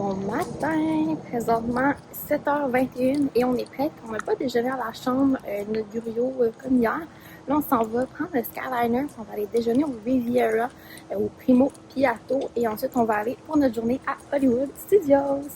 Bon matin, présentement 7h21 et on est prêt. On n'a pas déjeuné à la chambre, notre bureau comme hier. Là, on s'en va prendre le Skyliner, on va aller déjeuner au Riviera, au Primo Piatto et ensuite on va aller pour notre journée à Hollywood Studios.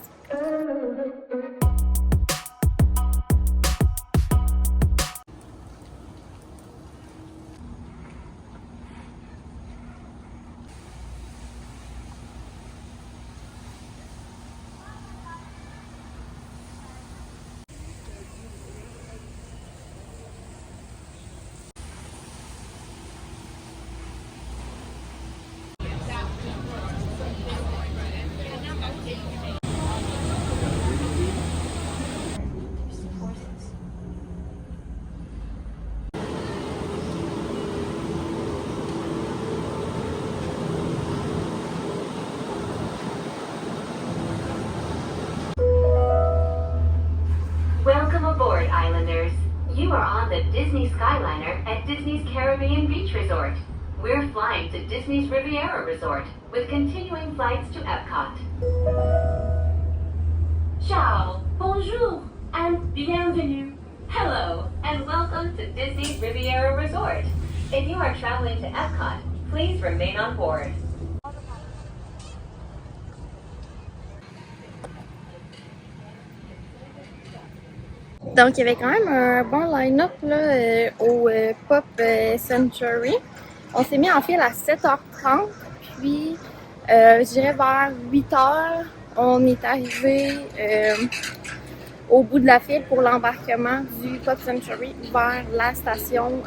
Welcome aboard, Islanders. You are on the Disney Skyliner at Disney's Caribbean Beach Resort. We're flying to Disney's Riviera Resort with continuing flights to Epcot. Ciao, bonjour, and bienvenue. Hello, and welcome to Disney's Riviera Resort. If you are traveling to Epcot, please remain on board. Donc, il y avait quand même un bon line-up là, au Pop Century. On s'est mis en file à 7h30, puis je dirais vers 8h, on est arrivé au bout de la file pour l'embarquement du Pop Century vers la station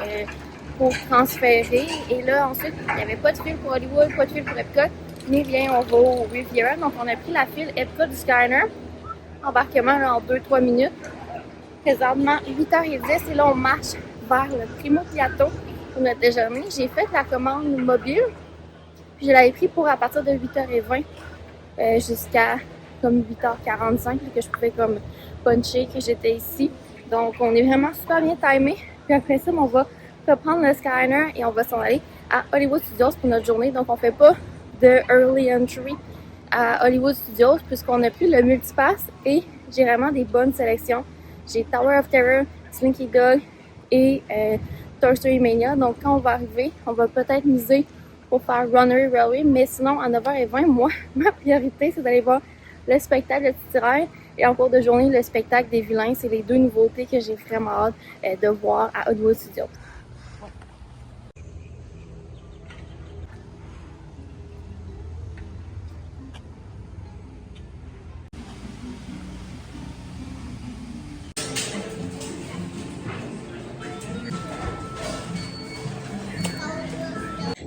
pour transférer. Et là, ensuite, il n'y avait pas de file pour Hollywood, pas de file pour Epcot, ni rien, on va au Riviera. Donc, on a pris la file Epcot du Skyliner, embarquement là, en 2-3 minutes. Présentement 8h10 et là on marche vers le Primo Piatto pour notre déjeuner. J'ai fait la commande mobile, puis je l'avais pris pour à partir de 8h20 jusqu'à comme 8h45 que je pouvais comme puncher que j'étais ici. Donc on est vraiment super bien timé. Puis après ça, on va reprendre le Skyliner et on va s'en aller à Hollywood Studios pour notre journée. Donc on fait pas de early entry à Hollywood Studios puisqu'on a pris le multipass et j'ai vraiment des bonnes sélections. J'ai Tower of Terror, Slinky Dog et Toy Story Mania. Donc quand on va arriver, on va peut-être miser pour faire Runaway Railway. Mais sinon, à 9h20, moi, ma priorité, c'est d'aller voir le spectacle de Titirail et en cours de journée, le spectacle des vilains. C'est les deux nouveautés que j'ai vraiment hâte de voir à Hollywood Studios.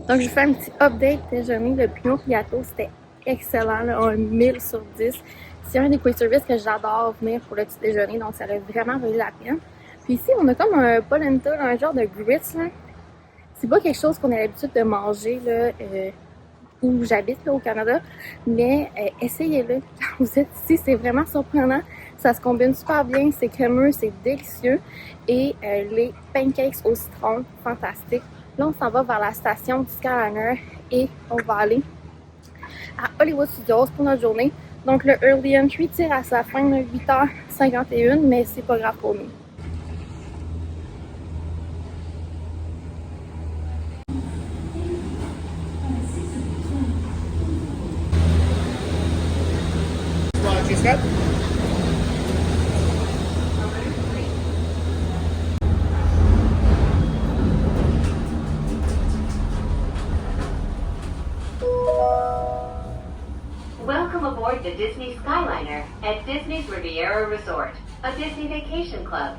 Donc, je fais un petit update déjeuner. Le Primo Piatto, c'était excellent, là, un 1000 sur 10. C'est un des quick services que j'adore venir pour le petit déjeuner, donc ça aurait vraiment valu la peine. Puis ici, on a comme un polenta, un genre de grits. C'est pas quelque chose qu'on a l'habitude de manger là, où j'habite là, au Canada, mais essayez-le quand vous êtes ici, c'est vraiment surprenant. Ça se combine super bien, c'est crémeux, c'est délicieux. Et les pancakes au citron, fantastiques. Là, on s'en va vers la station du Skyliner et on va aller à Hollywood Studios pour notre journée. Donc, le Early Entry tire à sa fin de 8h51, mais c'est pas grave pour nous. Welcome aboard the Disney Skyliner at Disney's Riviera Resort, a Disney vacation club.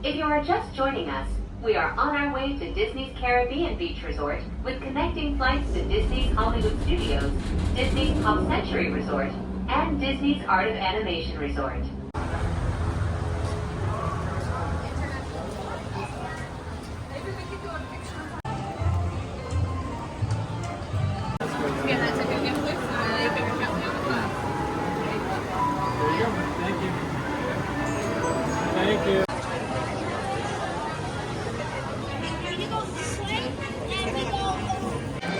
If you are just joining us, we are on our way to Disney's Caribbean Beach Resort with connecting flights to Disney's Hollywood Studios, Disney's Pop Century Resort, and Disney's Art of Animation Resort.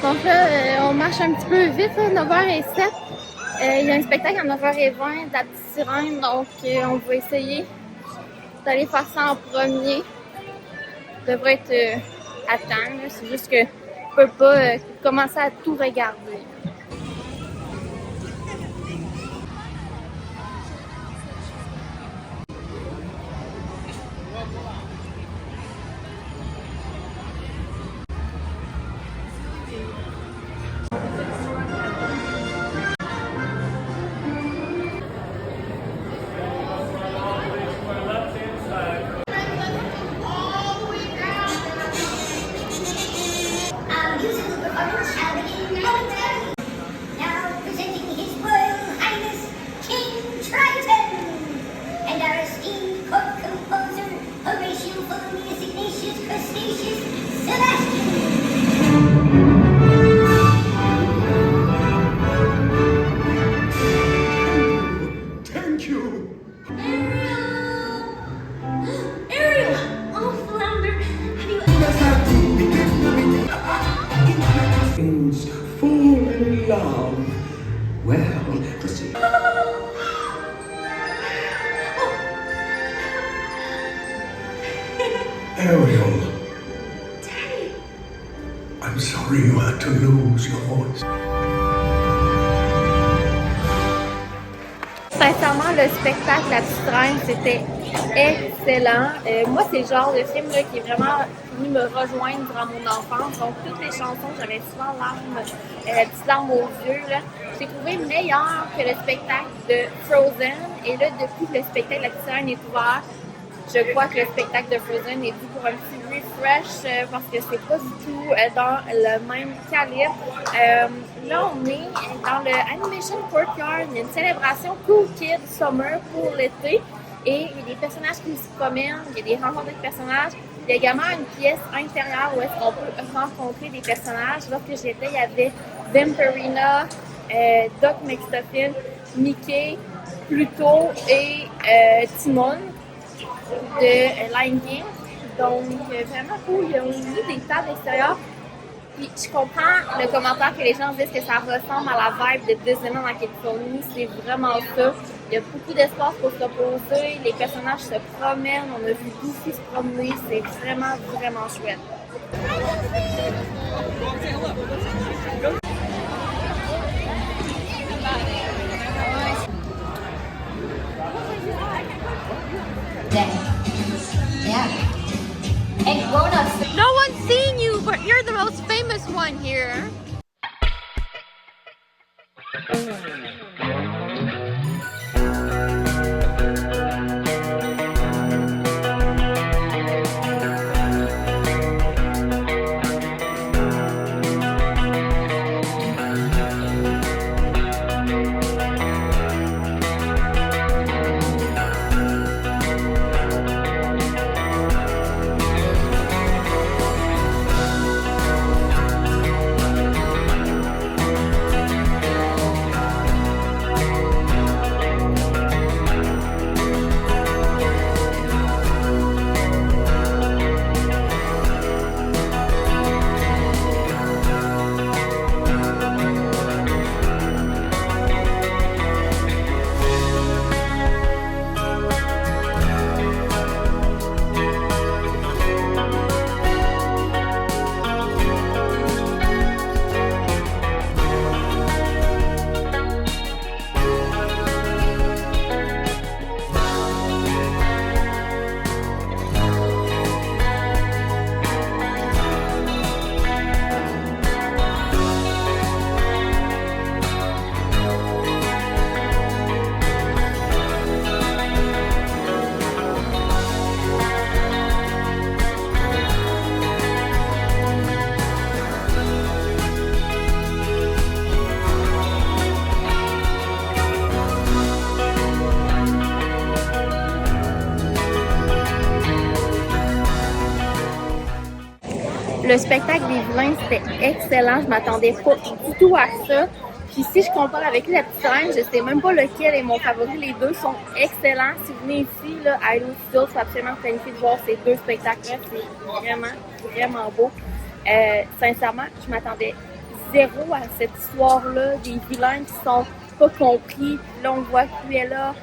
Donc là, on marche un petit peu vite, 9h07. Il y a un spectacle en 9h20 de la petite sirène, donc on va essayer d'aller faire ça en premier. Ça devrait être à temps, c'est juste que je peux pas commencer à tout regarder. Fall in love. Well, proceed. Ariel. Daddy. I'm sorry you had to lose your voice. Sincèrement, le spectacle La Petite Reine, c'était excellent. Moi, c'est le genre de film là, qui est vraiment venu me rejoindre durant mon enfance. Donc, toutes les chansons, j'avais souvent la petite larme aux yeux. J'ai trouvé meilleur que le spectacle de Frozen. Et là, depuis que le spectacle La Petite Reine est ouvert, je crois que le spectacle de Frozen est dû pour un petit refresh parce que c'est pas du tout dans le même calibre. Là, on est dans le Animation Courtyard. Il y a une célébration Cool Kids Summer pour l'été. Et il y a des personnages qui se promènent, il y a des rencontres de personnages. Il y a également une pièce intérieure où est-ce qu'on peut rencontrer des personnages. Lorsque j'y étais, il y avait Vampirina, Doc McStuffin, Mickey, Pluto et Timon de Lion King. Donc, vraiment cool. Il y a aussi des tables extérieures. Puis, je comprends le commentaire que les gens disent que ça ressemble à la vibe de Disneyland en Californie. C'est vraiment ça. Il y a beaucoup d'espace pour se reposer. Les personnages se promènent. On a vu Goofy se promener. C'est vraiment, vraiment chouette. Yeah. And grown-ups. No one's seen you, but you're the most famous one here. Le spectacle des vilains, c'était excellent. Je m'attendais pas du tout à ça. Puis si je compare avec La Petite Reine, je sais même pas lequel est mon favori. Les deux sont excellents. Si vous venez ici, là, à Hollywood Studios, il faut absolument planifier de voir ces deux spectacles-là. C'est vraiment, vraiment beau. Sincèrement, je m'attendais zéro à cette histoire-là des vilains qui sont pas compris. Puis là, on voit Cruella,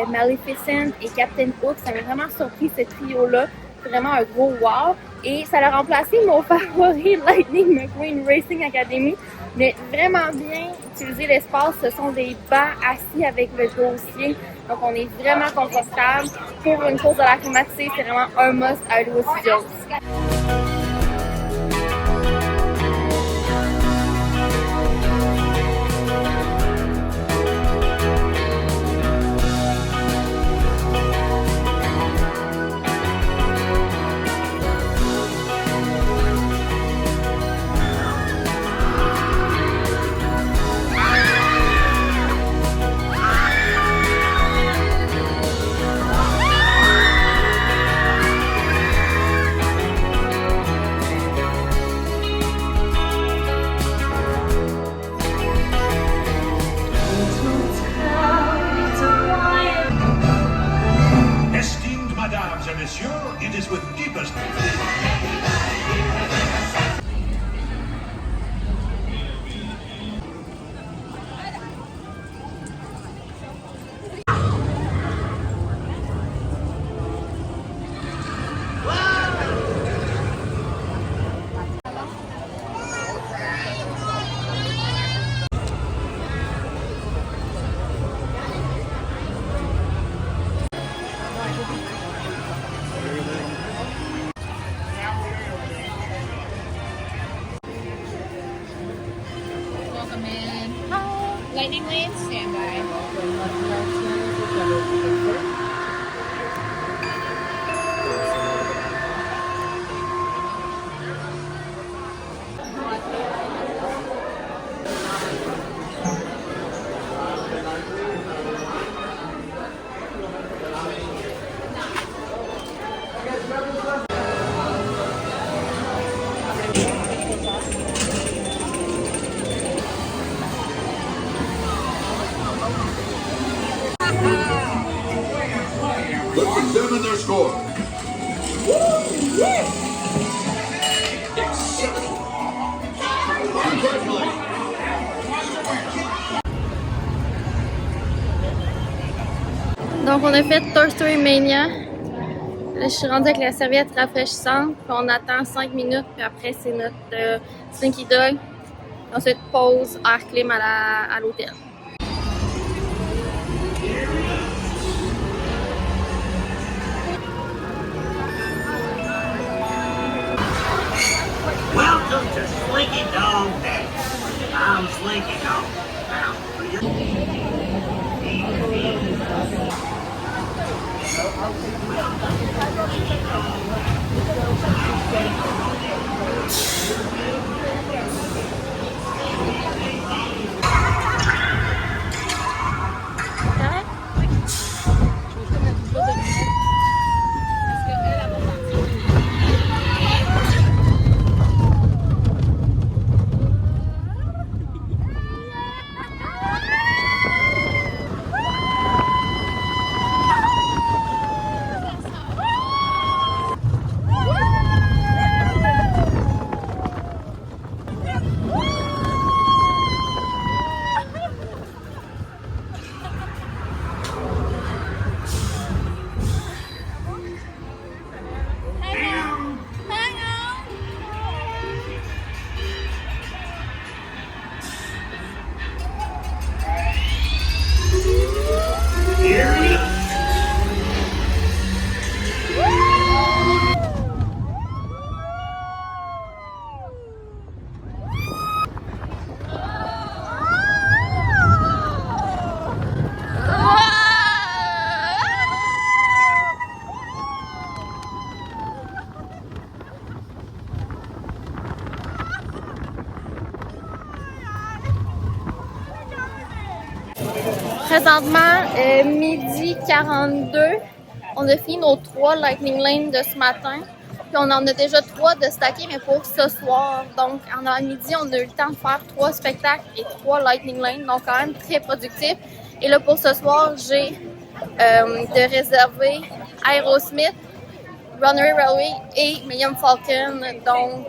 Maleficent et Captain Hook. Ça m'a vraiment surpris ce trio-là. C'est vraiment un gros wow. Et ça a remplacé mon favori Lightning McQueen Racing Academy. Mais vraiment bien utiliser l'espace. Ce sont des bancs assis avec le dossier. Donc on est vraiment confortable. Pour une course de la climatisée, c'est vraiment un must à Hollywood Studios. It is with deepest... Welcome in. Lightning lane, standby. Let's examine their score. Exceptional. Congratulations. Donc on a fait Toy Story Mania. Là, je suis rendue avec la serviette rafraîchissante. Puis on attend 5 minutes. Puis après c'est notre Slinky Dog. Ensuite pause, air clim à l'hôtel. Welcome to Slinky Dog Day. I'm Slinky Dog. Now, for your... Présentement, midi 42. On a fini nos 3 Lightning Lane de ce matin. Puis on en a déjà 3 de stacker, mais pour ce soir. Donc, en avant-midi, on a eu le temps de faire 3 spectacles et 3 Lightning Lane. Donc, quand même très productif. Et là, pour ce soir, j'ai de réserver Aerosmith, Runaway Railway et Millennium Falcon. Donc,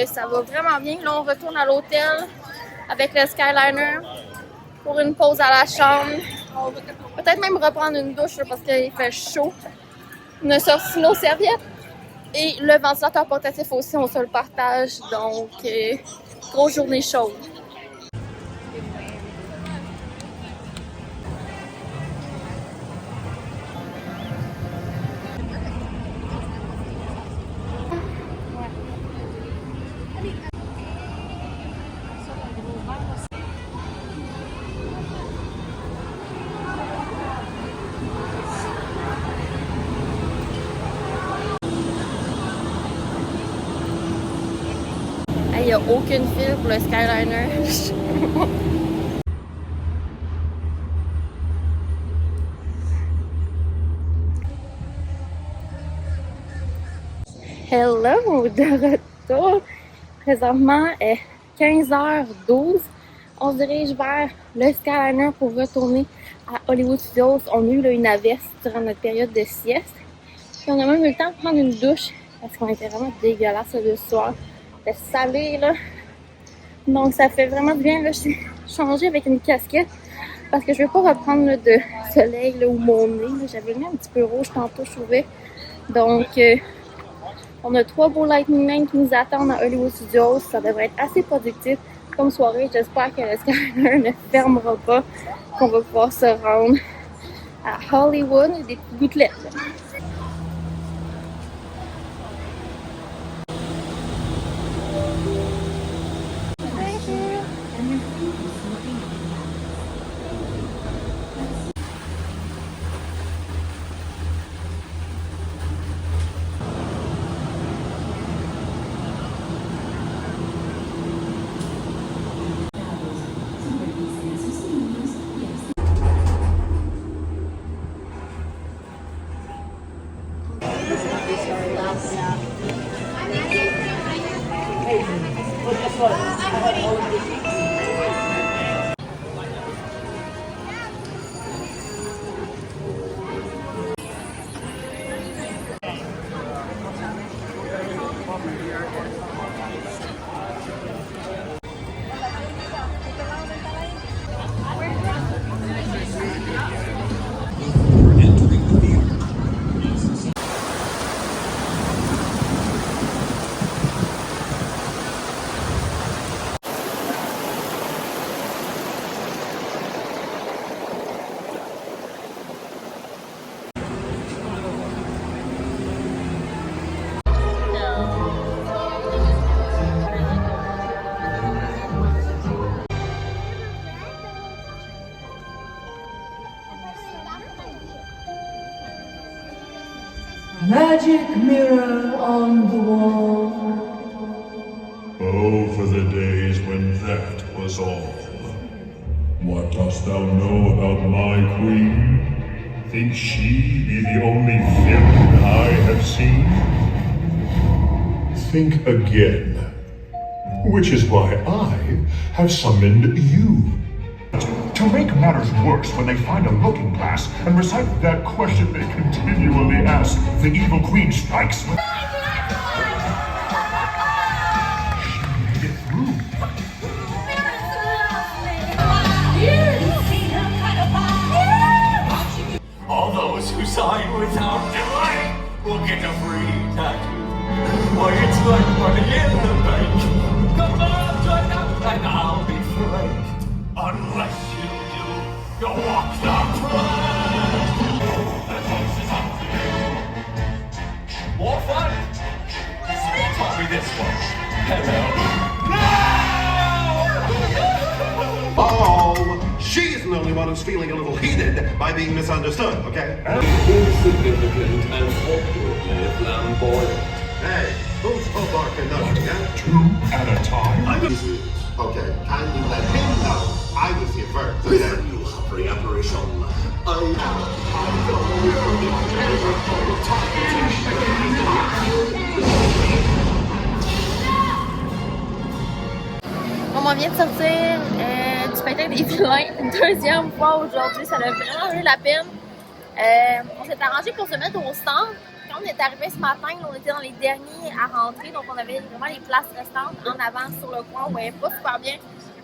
ça va vraiment bien. Là, on retourne à l'hôtel avec le Skyliner. pour une pause à la chambre. On va peut-être même reprendre une douche là, parce qu'il fait chaud. On a sorti nos serviettes. Et le ventilateur portatif aussi, on se le partage. Donc, grosse journée chaude. Il n'y a aucune file pour le Skyliner. Hello, de retour. Présentement, 15h12. On se dirige vers le Skyliner pour retourner à Hollywood Studios. On a eu là, une averse durant notre période de sieste. Puis on a même eu le temps de prendre une douche parce qu'on était vraiment dégueulasse le soir. C'était salé là. Donc ça fait vraiment du bien. Là, je suis changée avec une casquette parce que je ne vais pas reprendre là, de soleil là, ou mon nez. J'avais mis un petit peu rouge tantôt, je trouvais. Donc on a 3 beaux Lightning Lane qui nous attendent à Hollywood Studios. Ça devrait être assez productif comme soirée. J'espère que le Skyliner ne fermera pas, qu'on va pouvoir se rendre à Hollywood. Il y a des petites gouttelettes. Là. Magic mirror on the wall. Oh, for the days when that was all. What dost thou know about my queen? Think she be the only villain I have seen? Think again. Which is why I have summoned you. To make matters worse, when they find a looking glass and recite that question they continually ask, the evil queen strikes with... She made it through. All those who sign without delay will get a free tattoo. Why, it's like money in the bank. Come on, join up, and I'll be frank. Unless you do, you'll walk the plank. The choice is up to you. More fun? Tell me this one. Hello. No! Oh, she's the only one who's feeling a little heated by being misunderstood, okay? Insignificant and awkwardly flamboyant. Hey, who's Hobart conducting, huh? 2 at a time? Okay, kindly let him know I was here first, okay? You hurry apparition. On vient de sortir du spectacle des vilains, une deuxième fois aujourd'hui, ça a vraiment eu la peine. On s'est arrangé pour se mettre au centre. Quand on est arrivé ce matin, on était dans les derniers à rentrer, donc on avait vraiment les places restantes en avant sur le coin, on voyait pas super bien.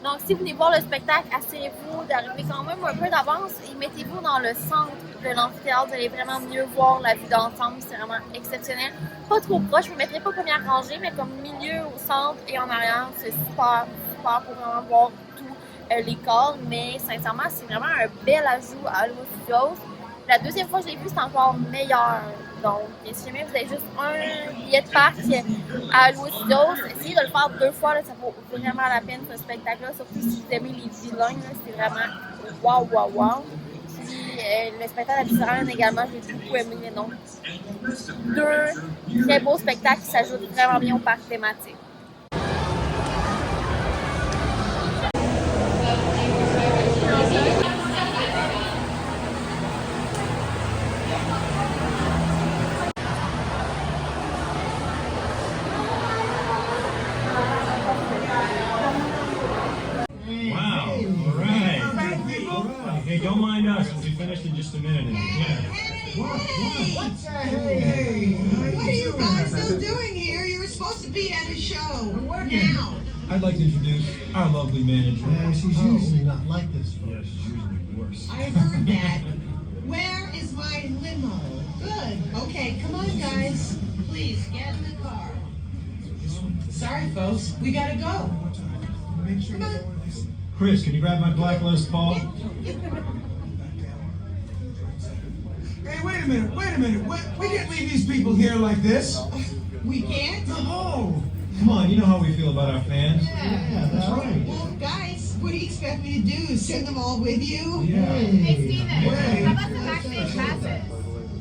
Donc, si vous venez voir le spectacle, assurez-vous d'arriver quand même un peu d'avance et mettez-vous dans le centre de l'amphithéâtre. Vous allez vraiment mieux voir la vue d'ensemble. C'est vraiment exceptionnel. Pas trop proche, je ne me mettrai pas première rangée, mais comme milieu, au centre et en arrière, c'est super, super pour vraiment voir tous les corps. Mais sincèrement, c'est vraiment un bel ajout à Hollywood Studios. La deuxième fois que je l'ai vu, c'est encore meilleur. Donc, si jamais vous avez juste un billet de parc à Hollywood Studios, essayez de le faire 2 fois, là, ça vaut vraiment la peine ce spectacle-là. Surtout si vous aimez les vilains, c'est vraiment wow, wow, wow. Puis le spectacle à Disneyland également, j'ai beaucoup aimé. Donc, 2 très beaux spectacles qui s'ajoutent vraiment bien au parc thématique. Hey, don't mind us. We'll be finished in just a minute. What's that? Hey, what are you guys still doing here? You were supposed to be at a show. We're working out. I'd like to introduce our lovely manager. She's usually not like this. Yeah, she's usually worse. I heard that. Where is my limo? Good. Okay, come on, guys. Please, get in the car. Sorry, folks. We gotta go. Come on. Chris, can you grab my blacklist, Paul? Hey, wait a minute. We can't leave these people here like this. We can't? No! Come on, you know how we feel about our fans. Yeah, that's right. Well, guys, what do you expect me to do? Send them all with you? Yeah. Hey, Steven, Wait. how about the backstage passes?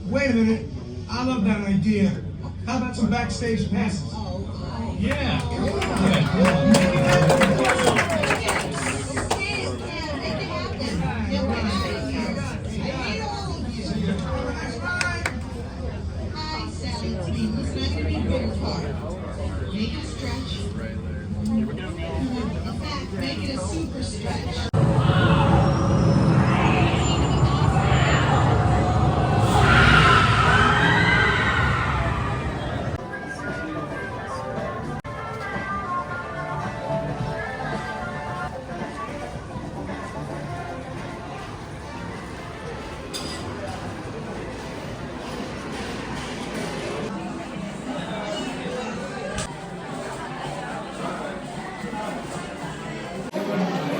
Wait a minute. I love that idea. How about some backstage passes? Yeah. Come on. Make it a stretch. In fact, make it a super stretch.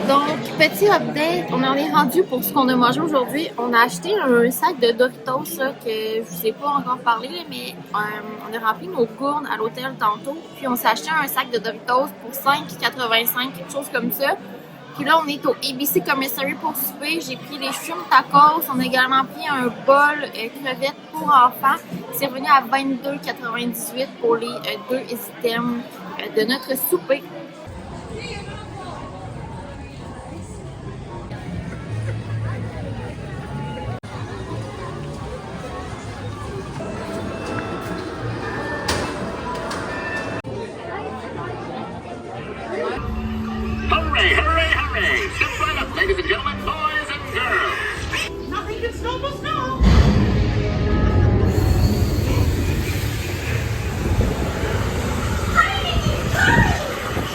Donc, petit update, on en est rendu pour ce qu'on a mangé aujourd'hui. On a acheté un sac de Doritos là, que je vous ai pas encore parlé, mais on a rempli nos gourdes à l'hôtel tantôt. Puis on s'est acheté un sac de Doritos pour 5,85$, quelque chose comme ça. Puis là, on est au ABC Commissary pour souper. J'ai pris les shrimp tacos. On a également pris un bol crevettes pour enfants. C'est revenu à 22,98$ pour les 2 items de notre souper. Hooray! Step right up, ladies and gentlemen, boys and girls. Nothing can stop us now.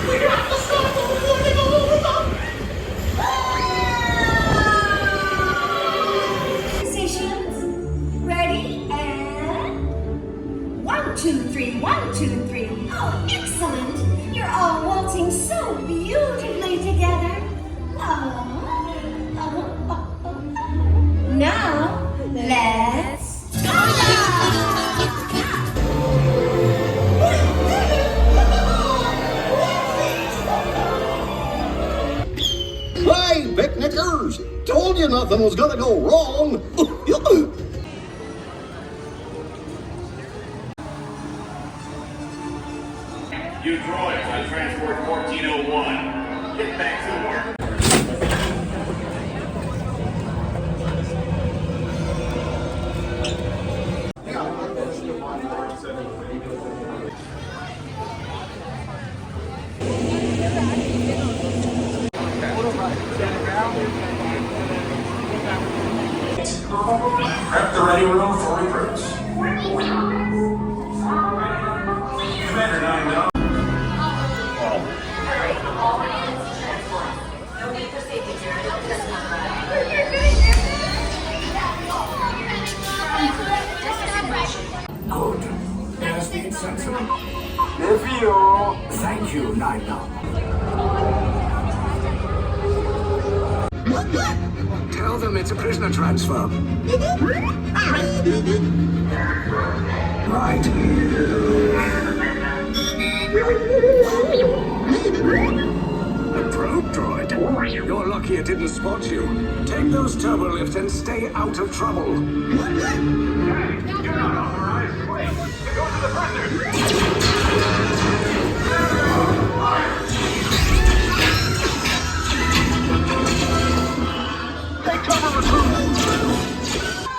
We have to stop them before they go over Stations, ready, and 1, 2, 3, 1, 2, 3. Oh, excellent! You're all waltzing so beautifully together. Now, let's Hey, picnickers! Told you nothing was gonna go wrong. You droids on Transport 1401. Get back to work. Prep the ready room for recruits. Commander 9 down. Ransom. Nevio, thank you, Nina. Tell them it's a prisoner transfer. Right. A probe droid. You're lucky it didn't spot you. Take those turbo lifts and stay out of trouble. Hey, you're not authorized. Wait, go to the prisoners. Take cover, recruit.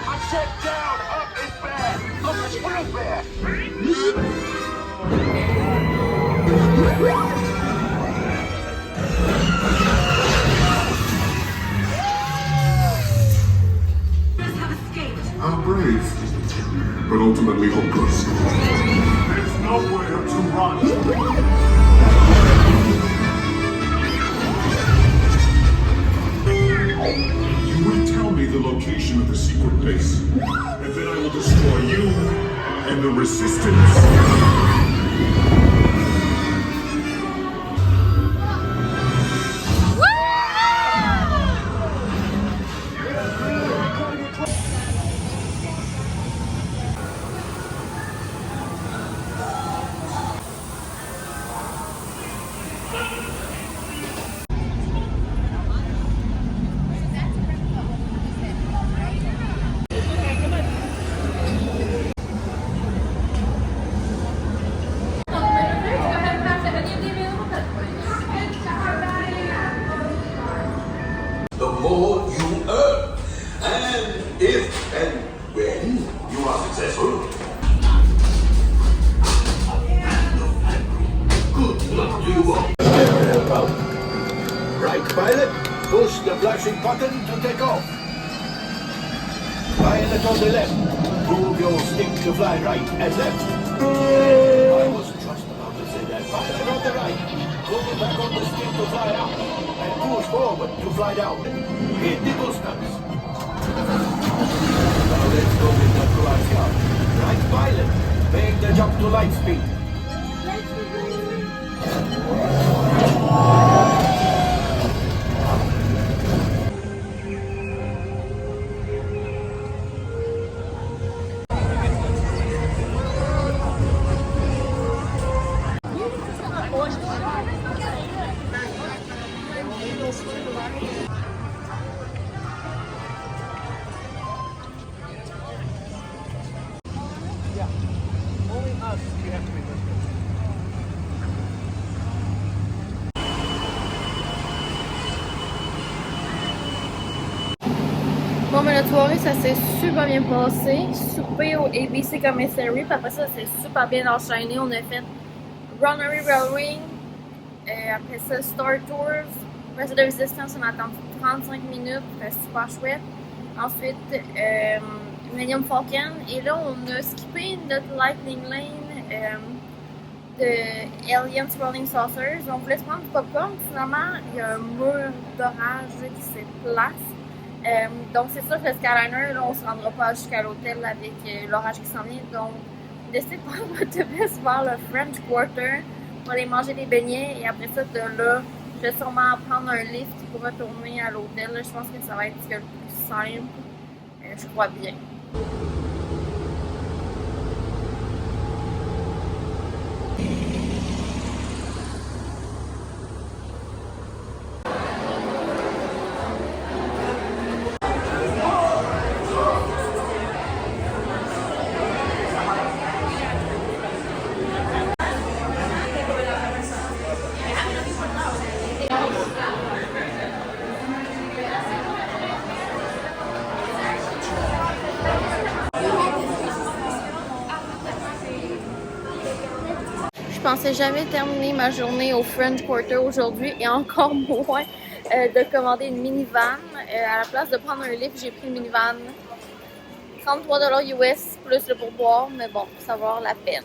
I said down, up is bad. Up is real bad. How brave, but ultimately hopeless. There's nowhere to run. You will tell me the location of the secret base, and then I will destroy you and the Resistance. The more you earn. And if and when you are successful, good luck to you all. Right, pilot. Push the flashing button to take off. Pilot on the left. Move your stick to fly right and left. I wasn't just about to say that. Pilot on the right. Pull back on the stick to fly up. And push forward to fly down. Hit the boosters. Now let's go with the Croatia. Right, pilot. Make the jump to light speed. Bon, mais notre soirée, ça s'est super bien passé. Souper au ABC Commissary, puis après ça s'est super bien enchaîné. On a fait Runaway Railway, après ça Star Tours, après ça de Resistance, on a attendu 35 minutes, c'était super chouette. Ensuite, Millennium Falcon, et là on a skippé notre Lightning Lane de Alien Swirling Saucers. On voulait se prendre du popcorn, finalement il y a un mur d'orage qui se place. Donc c'est sûr que le Skyliner, là, on ne se rendra pas jusqu'à l'hôtel avec l'orage qui s'en vient. Donc décidez de prendre l'autobus vers le French Quarter pour aller manger des beignets. Et après ça, de là, je vais sûrement prendre un lift pour retourner à l'hôtel. Je pense que ça va être le plus simple. Je crois bien. Je pensais jamais terminer ma journée au French Quarter aujourd'hui et encore moins de commander une minivan. À la place de prendre un lift, j'ai pris une minivan. $33 US plus le pourboire, mais bon, ça va avoir la peine.